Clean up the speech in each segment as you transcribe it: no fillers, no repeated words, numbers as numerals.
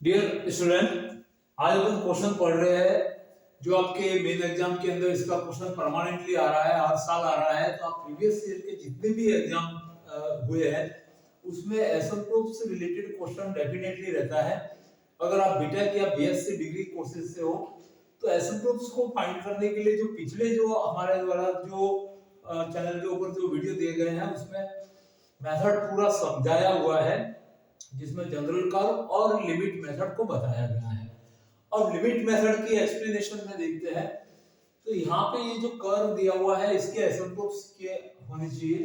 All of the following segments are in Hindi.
डियर स्टूडेंट, आज अपन क्वेश्चन पढ़ रहे हैं जो आपके मेन एग्जाम के अंदर इसका क्वेश्चन परमानेंटली आ रहा है, हर साल आ रहा है। तो आप प्रीवियस ईयर के जितने भी एग्जाम हुए हैं उसमें एसिम्प्टोट से रिलेटेड क्वेश्चन डेफिनेटली रहता है। अगर आप बीटेक या बीएससी डिग्री कोर्सेज से हो तो एसिम्प्टोट्स को फाइंड करने के लिए जो पिछले जो हमारे द्वारा जो चैनल के ऊपर जो वीडियो दिए गए हैं उसमें मेथड पूरा समझाया हुआ है, जिसमें जनरल कर्व और लिमिट मेथड को बताया गया है। अब लिमिट मेथड की एक्सप्लेनेशन में देखते हैं तो यहाँ पे ये जो कर्व दिया हुआ है इसके एसिम्प्टोट्स के होने चाहिए।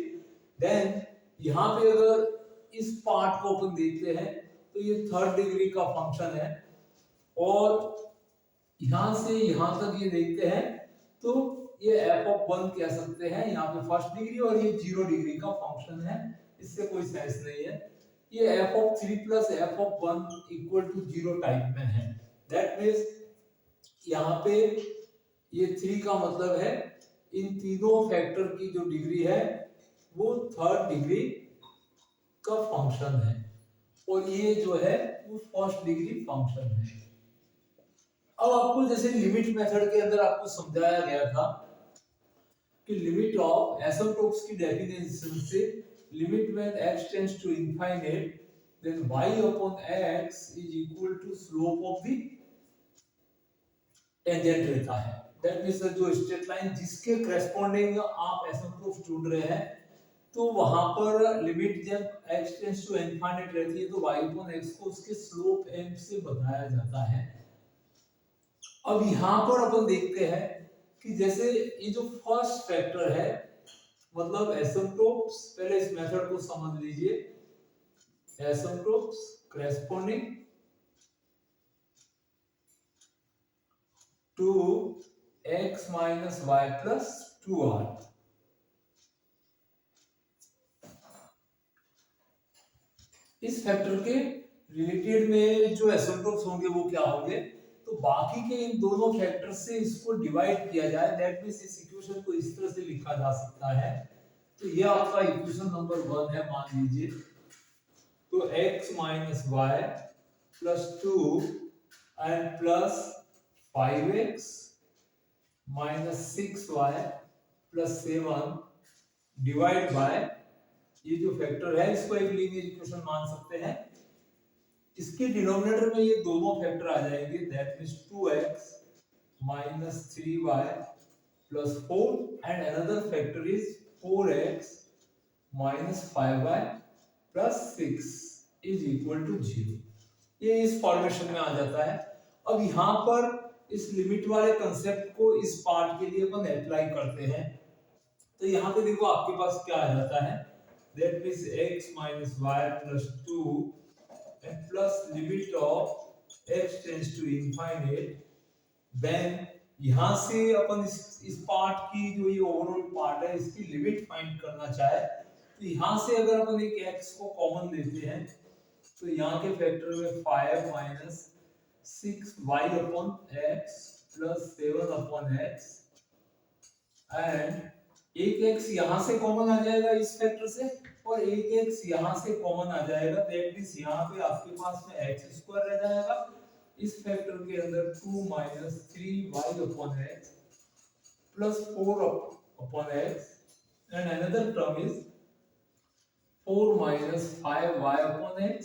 देन यहाँ पे अगर इस पार्ट को अपन देखते हैं तो ये थर्ड डिग्री का फंक्शन है, और यहां से यहां तक ये देखते हैं तो ये f(1) कह सकते हैं। यहाँ पे फर्स्ट डिग्री और ये 0 डिग्री का फंक्शन है, इससे कोई सेंस नहीं है। ये f(3) + f(1) = 0 टाइप में है। दैट मींस यहाँ पे ये 3 का मतलब है इन तीनों फैक्टर की जो डिग्री है वो थर्ड डिग्री का फंक्शन है, और ये जो है वो फर्स्ट डिग्री फंक्शन है। अब आपको जैसे लिमिट मेथड के अंदर आपको समझाया गया था कि लिमिट ऑफ एसिम्प्टोट्स की डेफिनेशन से limit when x tends to infinite then y/x = slope of the tangent रहता है। दैट मींस जो स्ट्रेट लाइन जिसके करेस्पॉन्डिंग आप एसिम्प्टोट्स ढूंढ रहे हैं तो वहां पर लिमिट जब x टेंड्स टू इनफाइनाइट रहती है तो y/x को उसके स्लोप m से बताया जाता है। अब यहां पर अपन देखते हैं कि जैसे ये जो फर्स्ट फैक्टर है मतलब एसिम्प्टोट्स, पहले इस मेथड को समझ लीजिए। Asymptotes corresponding to x - y + 2r। इस फैक्टर के रिलेटेड में जो एसिम्प्टोट्स होंगे वो क्या होंगे, तो बाकी के इन दोनों फैक्टर से इसको डिवाइड किया जाए। दैट मींस इस इक्वेशन को इस तरह से लिखा जा सकता है। तो ये आपका इक्वेशन नंबर 1 है, मान लीजिए। तो x - y + 2 and plus 5x - 6y + 7 divide by ये जो फैक्टर है इसको एक लीनियर इक्वेशन मान सकते हैं। इसके डिनोमिनेटर में ये दोनों फैक्टर आ जाएंगे। That means 2x - 3y + 4 and another factor is 4x - 5y + 6 = 0। ये इस फॉर्मेशन में आ जाता है। अब यहाँ पर इस लिमिट वाले कंसेप्ट को इस पार्ट के लिए अपन अप्लाई करते हैं। तो यहाँ पे देखो आपके पास क्या आ जाता है। That means x - y + 2 and plus limit of x tends to infinite, then यहां से अपन इस पार्ट की जो ये ओवरऑल पार्ट है इसकी लिमिट फाइंड करना चाहे तो यहां से अगर अपन एक x को कॉमन लेते हैं तो यहां के फैक्टर में 5 - 6y/x + 7/x एंड एक x यहां से कॉमन आ जाएगा इस फैक्टर से, और एक x यहां से कॉमन आ जाएगा। दैट मींस यहां पे आपके पास में x² रह जाएगा। इस फैक्टर के अंदर 2 - 3y/x + 4/x and another term is 4 - 5y/x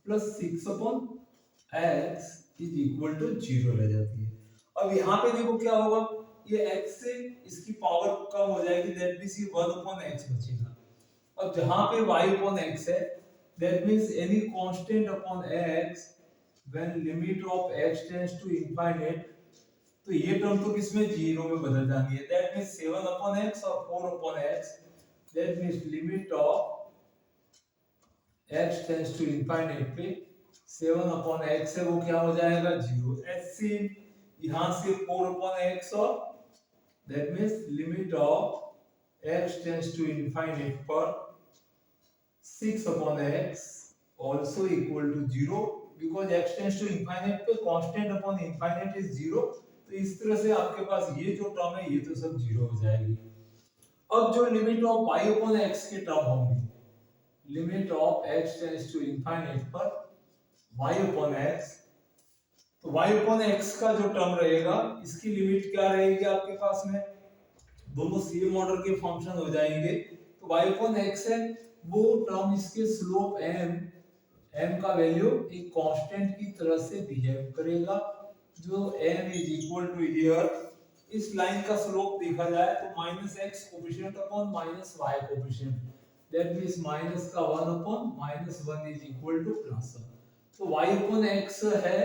+ 6/x = 0 रह जाती है। अब यहाँ पे देखो क्या होगा, ये x से इसकी पावर कम हो जाएगी। दैट मींस ये 1/x बचेगा। अब जहां पे y/x है that means any constant upon x when limit of x tends to infinite, तो ये टर्म तो किसमें 0 में बदल जाती है। दैट मींस 7/x और 4/x, that means limit of x tends to infinite पे 7/x है वो क्या हो जाएगा 0। ऐसे यहां से 4/x और that means limit of x tends to infinite पर 6/x also equal to 0 because x tends to infinite पे constant upon infinite is 0। तो इस तरह से आपके पास ये जो टर्म है ये तो सब 0 हो जाएगी। अब जो लिमिट ऑफ y/x की टर्म होंगी, limit of x tends to infinite पर y अपॉन x, तो y अपॉन x का जो टर्म रहेगा इसकी लिमिट क्या रहेगी आपके पास में, दोनों सेम ऑर्डर के फंक्शन हो जाएंगे, तो y अपॉन x है वो टर्म इसके स्लोप m का वैल्यू एक कांस्टेंट की तरह से बिहेव करेगा, जो m is equal to here इस लाइन का स्लोप देखा जाए तो minus x coefficient upon minus y coefficient, that means minus का 1 upon minus 1 is equal to plus 1, तो y अपॉन x है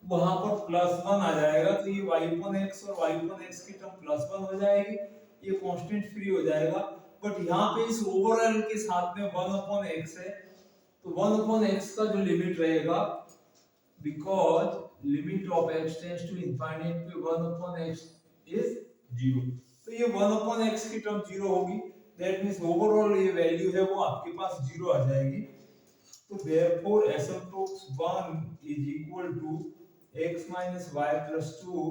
वहां पर प्लस 1 आ जाएगा, तो ये y अपॉन x और y अपॉन x की टर्म प्लस 1 हो जाएगी, ये कांस्टेंट फ्री हो जाएगा, बट यहाँ पे इस ओवरऑल के साथ में 1 अपॉन x है, तो 1 अपॉन x का जो लिमिट रहेगा, because limit of x tends to infinity पे 1 अपॉन x इज 0, तो ये 1 अपॉन x की टर्म 0 होगी, दैट मींस ओवरऑल ये वैल्यू है वो आपके पास 0 आ जाएगी, तो therefore asymptotes 1 is equal to x minus y plus 2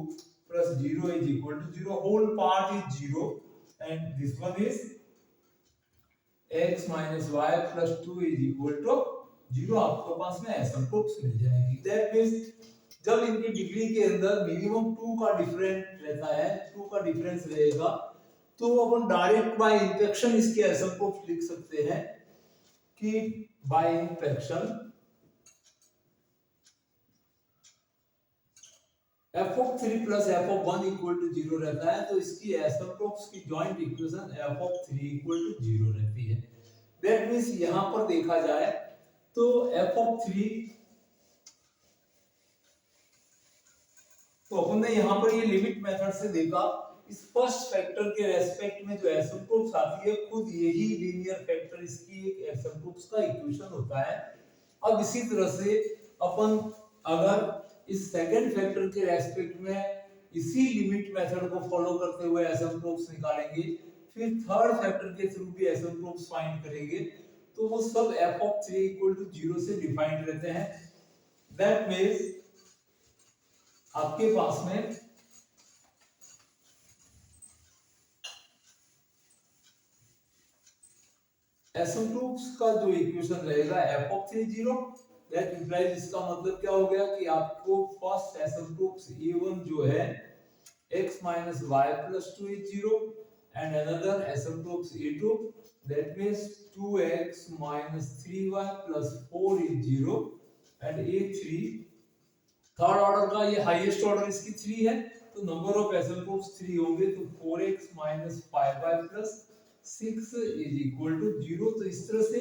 plus 0 is equal to 0, whole part is 0 and this one is x minus y plus 2 is equal to 0, आपको पास में asymptotes मिल जाएगी, that means जब इनकी डिग्री के अंदर मिनिमम 2 का डिफरेंस रहता है, 2 का डिफरेंस रहेगा, तो अपन डायरेक्ट बाय इंफेक्शन इसके एसिम्प्टोट्स लिख सकते हैं कि bye infection f of 3 plus f of 1 equal to 0 रहता है, तो इसकी एसिम्प्टोट्स की joint equation f of 3 equal to 0 रहती है, दैट मींस यहां पर देखा जाए तो f of 3, तो अपन ने यहाँ पर ये लिमिट मेथड से देखा, इस फर्स्ट फैक्टर के रेस्पेक्ट में जो एसिम्प्टोट्स आती है खुद यही लीनियर फैक्टर इसकी एक एसिम्प्टोट्स का इक्वेशन होता है। अब इसी तरह से अपन अगर इस सेकंड फैक्टर के रेस्पेक्ट में इसी लिमिट मेथड को फॉलो करते हुए एसिम्प्टोट्स निकालेंगे, फिर थर्ड फैक्टर के थ्रू भी एसिम्प्टोट्स फाइंड करेंगे, तो वो सब f of 3 equal to 0 से डिफाइंड रहते हैं, दैट मींस आपके पास में एसिम्प्टोट्स का जो इक्वेशन रहेगा f of 3 0, दैट इंप्लाइज इसका मतलब क्या हो गया कि आपको फर्स्ट एसिम्प्टोट्स a1 जो है x minus y plus 2 is 0 and another asymptotes a2, that means 2x minus 3y plus 4 is 0 and a3 third order का ये हाईएस्ट ऑर्डर इसकी 3 है, तो नंबर ऑफ एसिम्प्टोट्स 3 होंगे, तो 4x minus 5y plus 6 is equal to 0, तो इस तरह से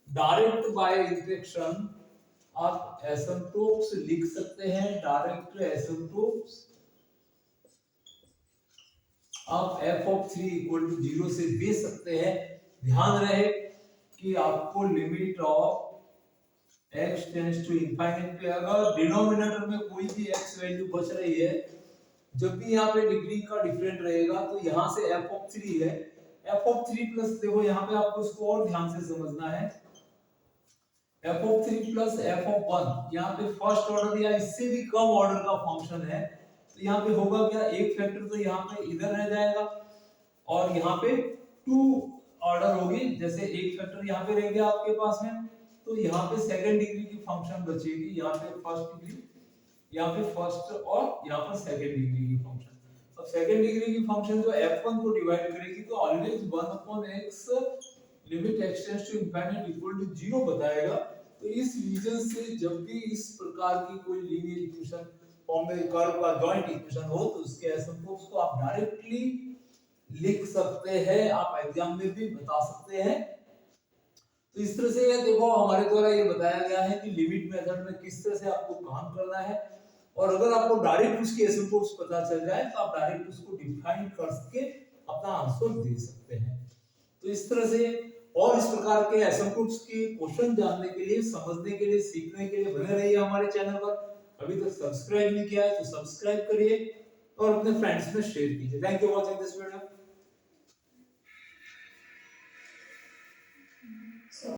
डायरेक्ट बाय इंफेक्शन आप एसिम्प्टोट्स लिख सकते हैं, डायरेक्ट एसिम्प्टोट्स आप f of 3 equal to 0 से दे सकते हैं। ध्यान रहे कि आपको limit of x tends to infinity पे अगर डिनोमिनेटर में कोई भी x वैल्यू बच रही है, जब भी यहाँ पे डिग्री का डिफरेंट रहेगा, तो यहाँ से f of 3 है, f of 3 प्लस देखो यहाँ पे आपको इसको और ध्यान से समझना है, f of 3 plus f of 1 यहाँ पे फर्स्ट ऑर्डर या इससे भी कम ऑर्डर का फंक्शन है, तो यहाँ पे होगा क्या, एक फैक्टर तो यहाँ पे इधर रह जाएगा और यहाँ पे 2 ऑर्डर होगी, जैसे एक फैक्टर यहाँ पे रह गया आपके पास में, तो यहाँ पे सेकंड डिग्री की फंक्शन बचेगी, यहाँ पे फर्स्ट डिग्री, यहाँ पे फर्स्ट और यहाँ पर सेकंड डिग्री की फंक्शन। अब सेकंड डिग्री की फंक्शन जो f1 को डिवाइड करेगी तो always 1 upon x limit x tends to infinity equal to 0 बताएगा, तो इस रीजन से जब भी इस प्रकार की कोई लीनियर इक्वेशन फॉर्म में कर्व का जॉइंट इक्वेशन हो, तो उसके एसिम्प्टोट्स को आप डायरेक्टली लिख सकते हैं, आप एग्जाम में भी बता सकते हैं। तो इस तरह से ये देखो हमारे द्वारा ये बताया गया है कि लिमिट मेथड में किस तरह से आपको काम करना है, और अगर आपको डायरेक्ट उसके एसिम्प्टोट्स पता चल जाए तो आप डायरेक्ट उसको डिफाइन करके अपना आंसर दे सकते हैं। तो इस तरह से और इस प्रकार के एसिम्प्टोट्स के क्वेश्चन जानने के लिए, समझने के लिए, सीखने के लिए बने रहिए हमारे चैनल पर। अभी तक सब्सक्राइब नहीं किया है तो सब्सक्राइब करिए और अपने फ्रेंड्स में शेयर कीजिए। Thank you for watching this video.